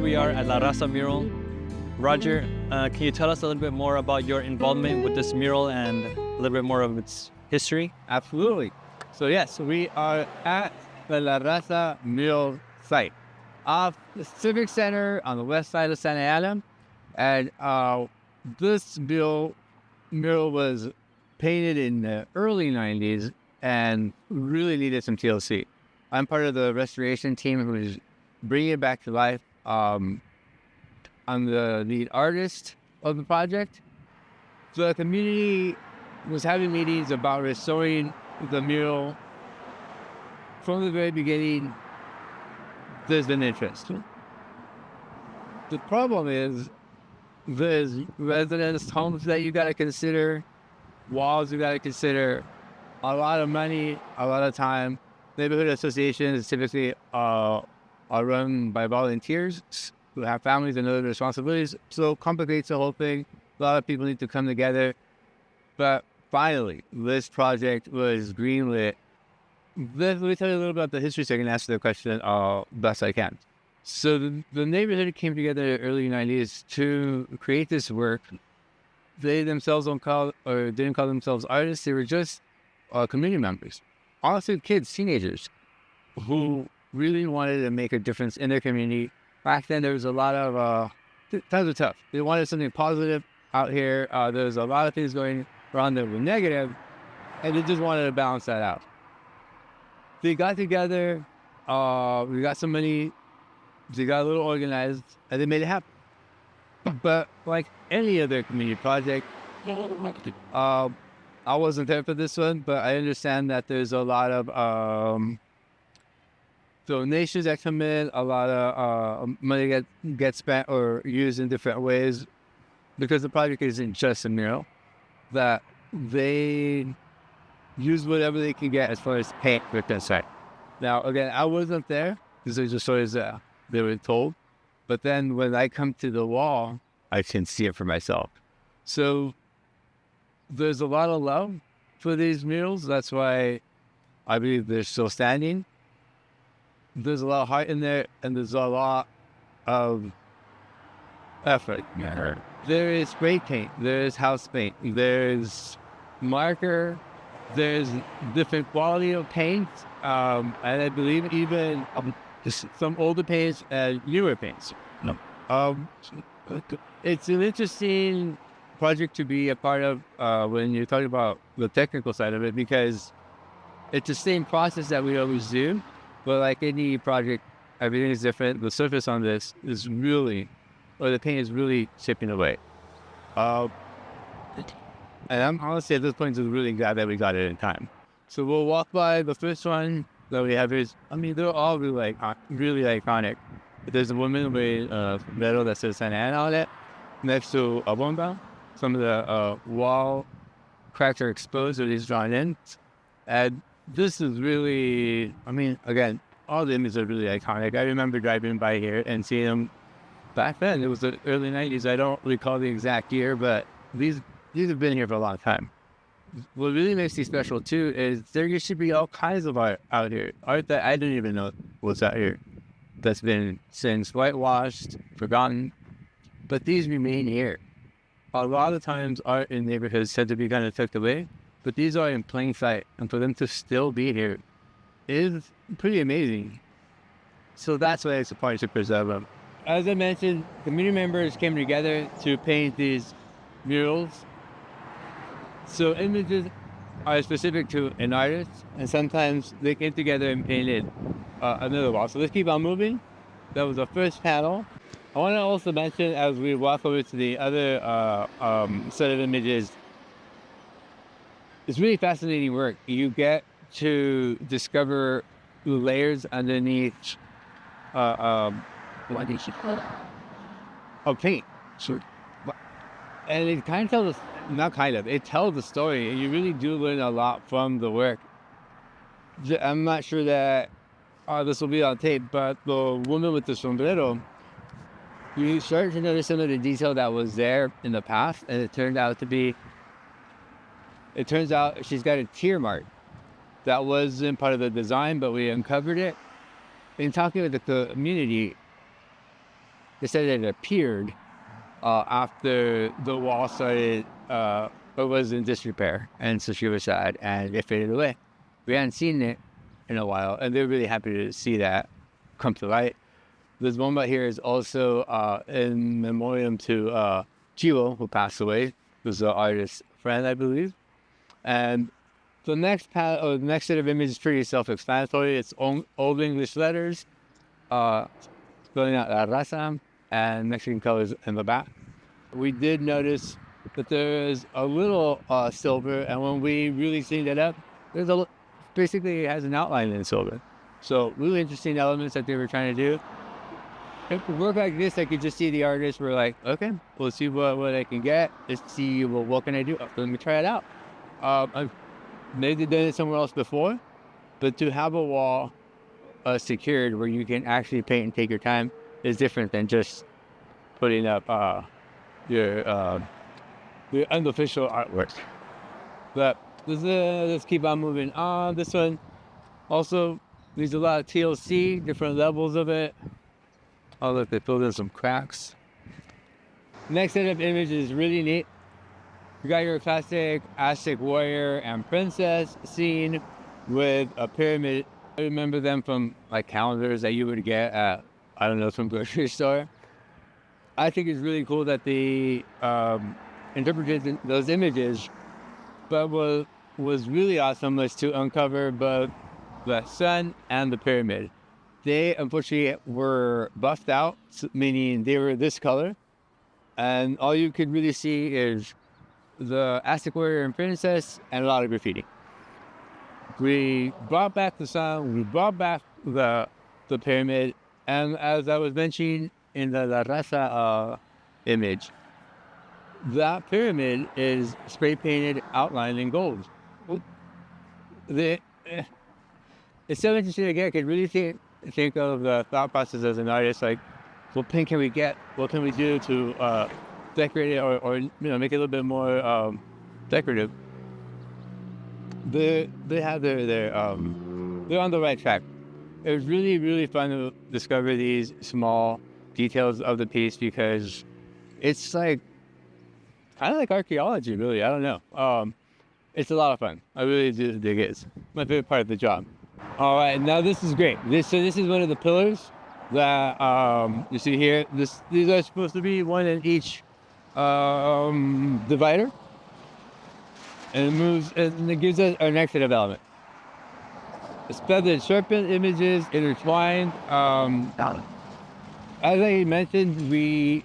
we are at La Raza Mural. Roger, can you tell us a little bit more about your involvement with this mural and a little bit more of its history? Absolutely. So yes, we are at the La Raza Mural site off the Civic Center on the west side of Santa Ana. And this mural was painted in the early 90s and really needed some TLC. I'm part of the restoration team who is bringing it back to life. I'm the lead artist of the project. So the community was having meetings about restoring the mural. From the very beginning, there's been interest. The problem is there's residence homes that you got to consider, walls you got to consider, a lot of money, a lot of time. Neighborhood associations typically are run by volunteers who have families and other responsibilities, so it complicates the whole thing. A lot of people need to come together. But finally, this project was greenlit. Let me tell you a little about the history so I can answer the question best I can. So the neighborhood came together in the early 90s to create this work. They themselves didn't call themselves artists. They were just community members. Honestly, kids, teenagers, who really wanted to make a difference in their community. Back then, there was a lot of, times were tough. They wanted something positive out here. There was a lot of things going around that were negative, and they just wanted to balance that out. They got together, we got some money, they got a little organized, and they made it happen. But like any other community project, I wasn't there for this one, but I understand that there's a lot of donations that come in, a lot of money gets spent or used in different ways, because the project isn't just a mural. That they use whatever they can get as far as paint with that site. Now, again, I wasn't there. These are just stories that they were told. But then when I come to the wall, I can see it for myself. So there's a lot of love for these murals. That's why I believe they're still standing. There's a lot of heart in there, and there's a lot of effort. There is spray paint, there's house paint, there's marker, there's different quality of paint, and I believe even some older paints and newer paints. It's an interesting project to be a part of when you're talking about the technical side of it, because it's the same process that we always do, but like any project, everything is different. The surface on this is really, or the paint is really chipping away. And I'm honestly at this point just really glad that we got it in time. So we'll walk by the first one that we have is, I mean, they're all really iconic. There's a woman with a medal that says Santa Ana on it, next to a bomba. Some of the wall cracks are exposed, or these drawn in. And this is really, I mean, again, all the images are really iconic. I remember driving by here and seeing them back then. It was the early 90s. I don't recall the exact year, but these have been here for a long time. What really makes these special too is there used to be all kinds of art out here. Art that I didn't even know was out here. That's been since whitewashed, forgotten. But these remain here. A lot of times art in neighborhoods tend to be kind of tucked away, but these are in plain sight. And for them to still be here is pretty amazing. So that's why it's important to preserve them. As I mentioned, community members came together to paint these murals. So images are specific to an artist, and sometimes they came together and painted another wall. So let's keep on moving. That was the first panel. I want to also mention, as we walk over to the other set of images, it's really fascinating work. You get to discover layers underneath of paint. Sure. And it kind of tells us, it tells the story, and you really do learn a lot from the work. I'm not sure that this will be on tape, but the woman with the sombrero, you start to notice some of the detail that was there in the past, and it turns out she's got a tear mark that wasn't part of the design, but we uncovered it. In talking with the community, they said it appeared after the wall started, or was in disrepair, and so she was sad, and it faded away. We hadn't seen it in a while, and they're really happy to see that come to light. This one right here is also in memoriam to Chivo, who passed away, who's an artist friend, I believe. And the next set of images is pretty self-explanatory. It's old English letters, spelling out La Raza, and Mexican colors in the back. We did notice that there is a little silver, and when we really cleaned it up, basically it has an outline in silver. So really interesting elements that they were trying to do. If it work like this, I could just see the artists were like, okay, we'll see what I can get. Let's see what can I do. Let me try it out. I've maybe done it somewhere else before, but to have a wall secured where you can actually paint and take your time is different than just putting up your unofficial artwork. But let's keep on moving on. This one also needs a lot of TLC, different levels of it. Oh look, they filled in some cracks. Next set of images is really neat. You got your classic Aztec warrior and princess scene with a pyramid. I remember them from like calendars that you would get at, I don't know, some grocery store. I think it's really cool that they interpreted those images, but what was really awesome was to uncover both the sun and the pyramid. They unfortunately were buffed out, meaning they were this color, and all you could really see is the Aztec warrior and princess and a lot of graffiti. We brought back the sun, we brought back the pyramid, and as I was mentioning in the La Raza image, that pyramid is spray painted outline in gold. It's so interesting again. I could really think of the thought process as an artist, like what paint can we get, what can we do to decorate it or make it a little bit more decorative. They have they're on the right track. It was really fun to discover these small details of the piece because it's like kind of like archaeology, really. I don't know. It's a lot of fun. I really do dig it. It's my favorite part of the job. All right, now this is great. This is one of the pillars that you see here. These are supposed to be one in each divider, and it moves, and it gives us our next set of element. It's feathered serpent images intertwined. As I mentioned, we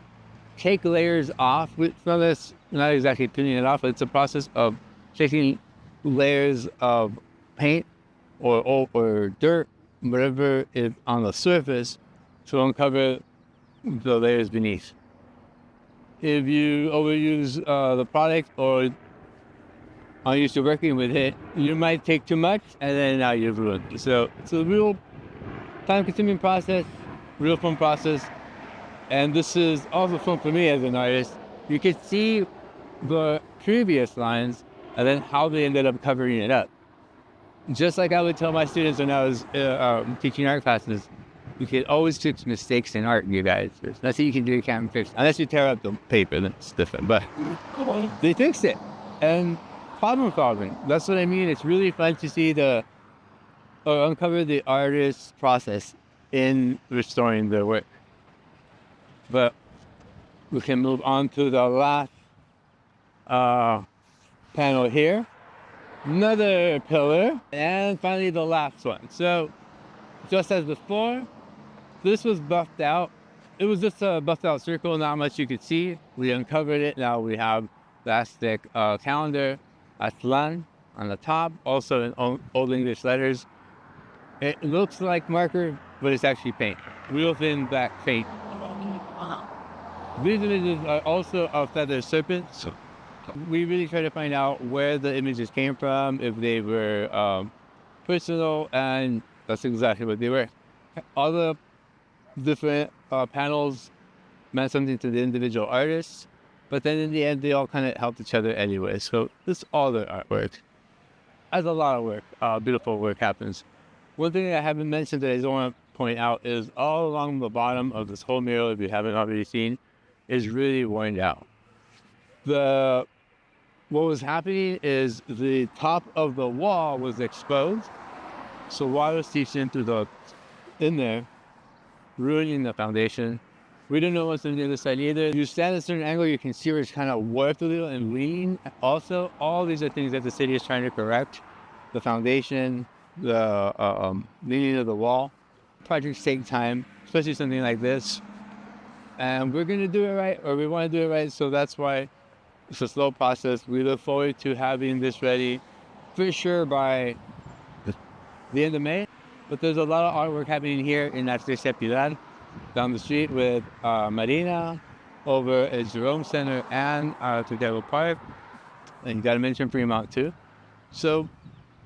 take layers off from this. Not exactly peeling it off, but it's a process of taking layers of paint or dirt, whatever is on the surface, to uncover the layers beneath. If you overuse the product or are used to working with it, you might take too much and then now you've ruined it. So it's a real time-consuming process, real fun process, and this is also fun for me as an artist. You can see the previous lines and then how they ended up covering it up. Just like I would tell my students when I was teaching art classes, you can always fix mistakes in art, you guys. There's nothing you can do you can't fix. Unless you tear up the paper, then it's different. But they fixed it. And problem solving, that's what I mean. It's really fun to see uncover the artist's process in restoring their work. But we can move on to the last panel here. Another pillar, and finally the last one. So, just as before, this was buffed out. It was just a buffed out circle, not much you could see. We uncovered it. Now we have the Aztec calendar, Aztlan on the top, also in Old English letters. It looks like marker, but it's actually paint. Real thin black paint. These images are also of feathered serpents. We really try to find out where the images came from, if they were personal, and that's exactly what they were. All the different panels meant something to the individual artists, but then in the end, they all kind of helped each other anyway. So this is all their artwork. As a lot of work, beautiful work happens. One thing I haven't mentioned that I don't want to point out is all along the bottom of this whole mural, if you haven't already seen, is really worn out. What was happening is the top of the wall was exposed, so water seeps in there, ruining the foundation. We don't know what's on the other side either. You stand at a certain angle, you can see where it's kind of warped a little and lean. Also, all these are things that the city is trying to correct. The foundation, the leaning of the wall. Projects take time, especially something like this. And we're gonna do it right, or we wanna do it right, so that's why it's a slow process. We look forward to having this ready for sure by the end of May. But there's a lot of artwork happening here in Artesia Pillar, down the street with Marina, over at Civic Center and Artesia Park. And you gotta mention Fremont too. So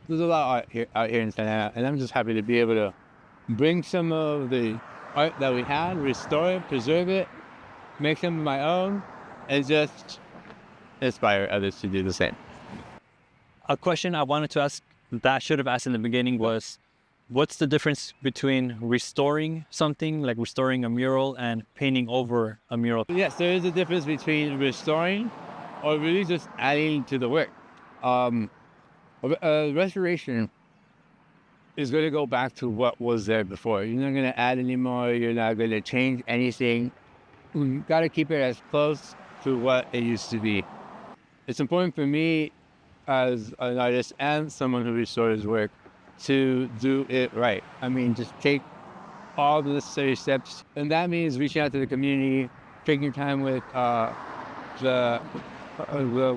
there's a lot of art out here in Santa Ana, and I'm just happy to be able to bring some of the art that we had, restore it, preserve it, make some of my own, and just inspire others to do the same. A question I wanted to ask that I should have asked in the beginning was, what's the difference between restoring something, like restoring a mural, and painting over a mural? Yes, there is a difference between restoring or really just adding to the work. Restoration is going to go back to what was there before. You're not going to add anymore. You're not going to change anything. You got to keep it as close to what it used to be. It's important for me as an artist and someone who restores work to do it right. I mean, just take all the necessary steps. And that means reaching out to the community, taking time with the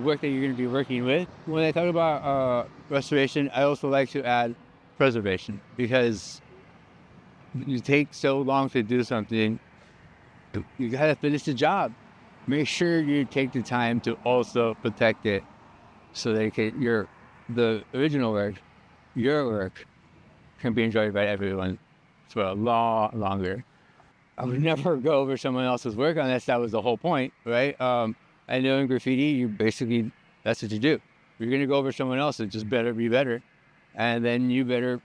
work that you're going to be working with. When I talk about restoration, I also like to add preservation, because you take so long to do something, you got to finish the job. Make sure you take the time to also protect it so that the original work, your work, can be enjoyed by everyone for a lot longer. I would never go over someone else's work unless that was the whole point, right? I know in graffiti, that's what you do. You're going to go over someone else, it just better be better. And then you better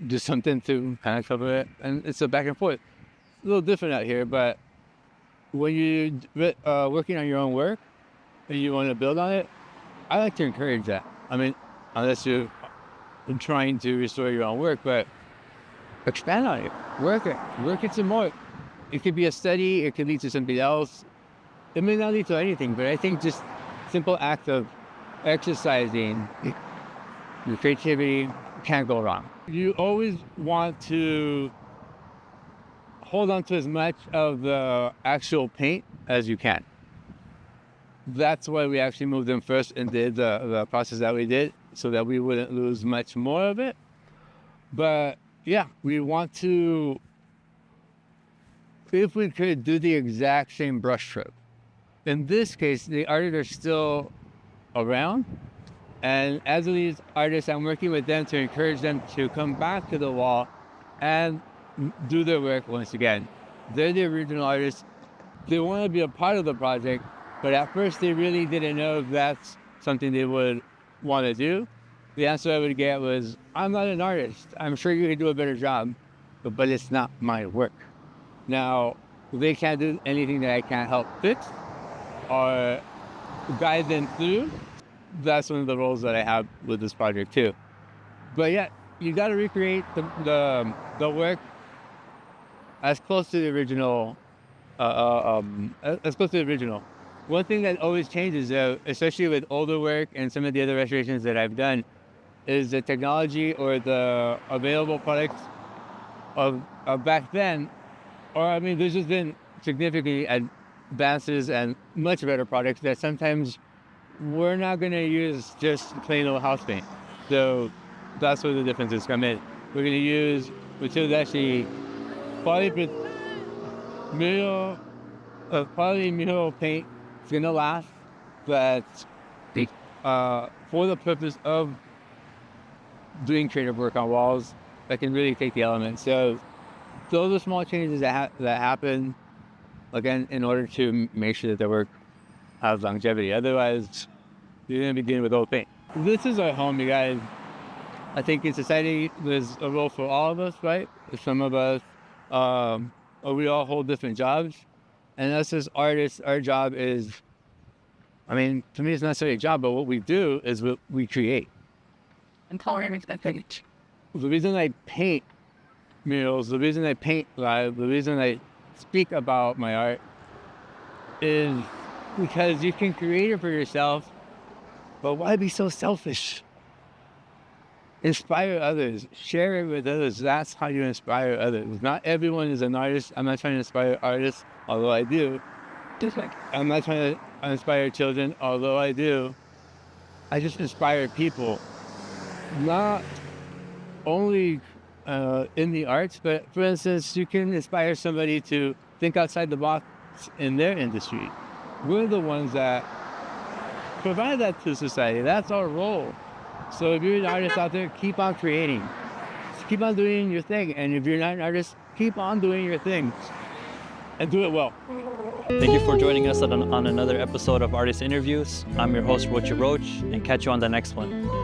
do something to kind of cover it. And it's a back and forth. It's a little different out here, but when you're working on your own work and you want to build on it, I like to encourage that. I mean, unless you're trying to restore your own work, but expand on it, work it some more. It could be a study, it could lead to something else. It may not lead to anything, but I think just simple act of exercising your creativity can't go wrong. You always want to hold on to as much of the actual paint as you can. That's why we actually moved them first and did the process that we did, so that we wouldn't lose much more of it. But yeah, we want to, if we could, do the exact same brush stroke. In this case, the artists are still around. And as these artists, I'm working with them to encourage them to come back to the wall and do their work once again. They're the original artists. They want to be a part of the project, but at first they really didn't know if that's something they would want to do. The answer I would get was, I'm not an artist. I'm sure you can do a better job, but it's not my work. Now, they can't do anything that I can't help fix or guide them through. That's one of the roles that I have with this project too. But yeah, you got to recreate the work as close to the original, as close to the original. One thing that always changes, though, especially with older work and some of the other restorations that I've done, is the technology or the available products of back then. Or I mean, there's just been significant advances and much better products that sometimes we're not going to use just plain old house paint. So that's where the differences come in. We're going to use materials that actually quality mural paint. It's going to last, but for the purpose of doing creative work on walls, that can really take the elements. So those are small changes that happen, again, in order to make sure that the work has longevity. Otherwise, you're going to be dealing with old paint. This is our home, you guys. I think in society, there's a role for all of us, right? Some of us or we all hold different jobs. And us as artists, our job is, I mean, to me, it's not necessarily a job, but what we do is we create. Empowering that page. The reason I paint murals, the reason I paint live, the reason I speak about my art is because you can create it for yourself, but why be so selfish? Inspire others, share it with others. That's how you inspire others. Not everyone is an artist. I'm not trying to inspire artists, although I do. Just like I'm not trying to inspire children, although I do. I just inspire people, not only in the arts, but for instance, you can inspire somebody to think outside the box in their industry. We're the ones that provide that to society. That's our role. So if you're an artist out there, keep on creating. Just keep on doing your thing. And if you're not an artist, keep on doing your thing. And do it well. Thank you for joining us on another episode of Artist Interviews. I'm your host, Roger Reyes, and catch you on the next one.